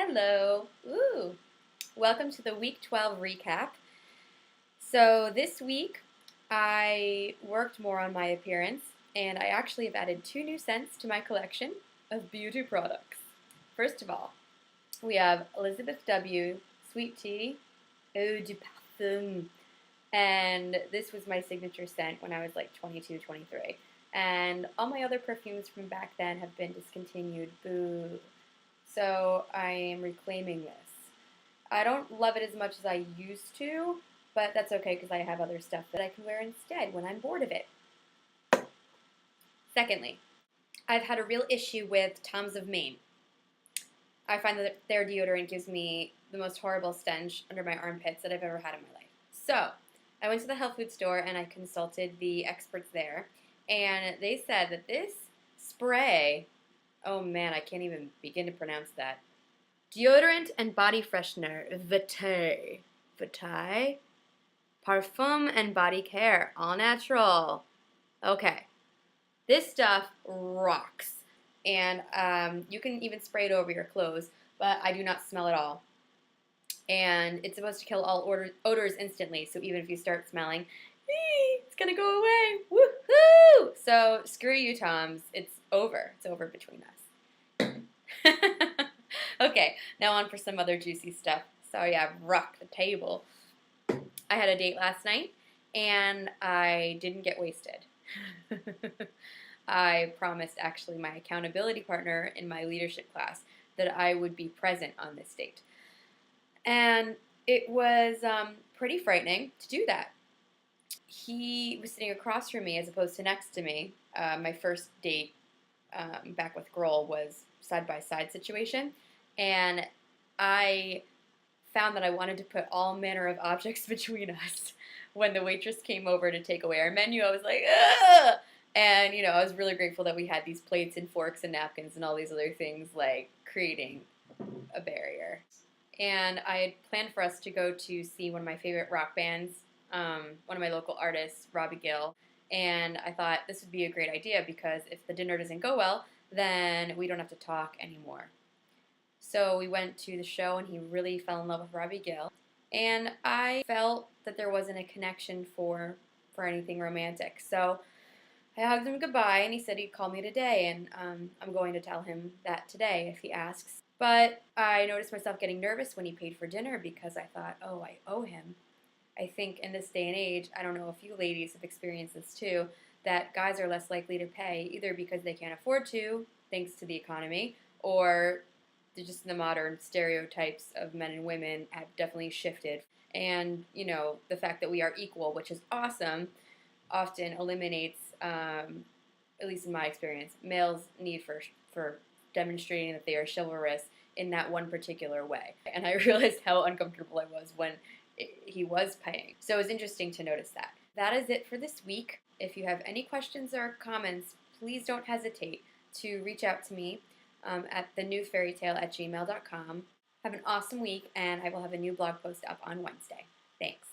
Hello. Ooh. Welcome to the week 12 recap. So this week I worked more on my appearance and I actually have added 2 new scents to my collection of beauty products. First of all, we have Elizabeth W. Sweet Tea Eau de Parfum. And this was my signature scent when I was like 22, 23. And all my other perfumes from back then have been discontinued. Boo. So I am reclaiming this. I don't love it as much as I used to, but that's okay because I have other stuff that I can wear instead when I'm bored of it. Secondly, I've had a real issue with Tom's of Maine. I find that their deodorant gives me the most horrible stench under my armpits that I've ever had in my life. So I went to the health food store and I consulted the experts there, and they said that this spray, oh man, I can't even begin to pronounce that. Deodorant and body freshener, Vitae, parfum and body care, all natural. Okay, this stuff rocks, and you can even spray it over your clothes, but I do not smell it all. And it's supposed to kill all odors instantly, so even if you start smelling, it's gonna go away. Woohoo! So screw you, Toms. It's over. It's over between us. Okay, now on for some other juicy stuff. Sorry, I've rocked the table. I had a date last night, and I didn't get wasted. I promised, actually, my accountability partner in my leadership class that I would be present on this date. And it was pretty frightening to do that. He was sitting across from me as opposed to next to me. My first date back with Grohl was side-by-side situation. And I found that I wanted to put all manner of objects between us. When the waitress came over to take away our menu, I was like, ugh! And, I was really grateful that we had these plates and forks and napkins and all these other things, like creating a barrier. And I had planned for us to go to see one of my favorite rock bands, one of my local artists, Robbie Gill. And I thought this would be a great idea because if the dinner doesn't go well, then we don't have to talk anymore. So we went to the show, and he really fell in love with Robbie Gill. And I felt that there wasn't a connection for anything romantic. So I hugged him goodbye, and he said he'd call me today, and I'm going to tell him that today if he asks. But I noticed myself getting nervous when he paid for dinner because I thought, oh, I owe him. I think in this day and age, I don't know if you ladies have experienced this too, that guys are less likely to pay either because they can't afford to, thanks to the economy, or just the modern stereotypes of men and women have definitely shifted. And, the fact that we are equal, which is awesome, often eliminates, at least in my experience, males' need for demonstrating that they are chivalrous in that one particular way. And I realized how uncomfortable I was when he was paying. So it was interesting to notice that. That is it for this week. If you have any questions or comments, please don't hesitate to reach out to me at thenewfairytale@gmail.com. Have an awesome week, and I will have a new blog post up on Wednesday. Thanks.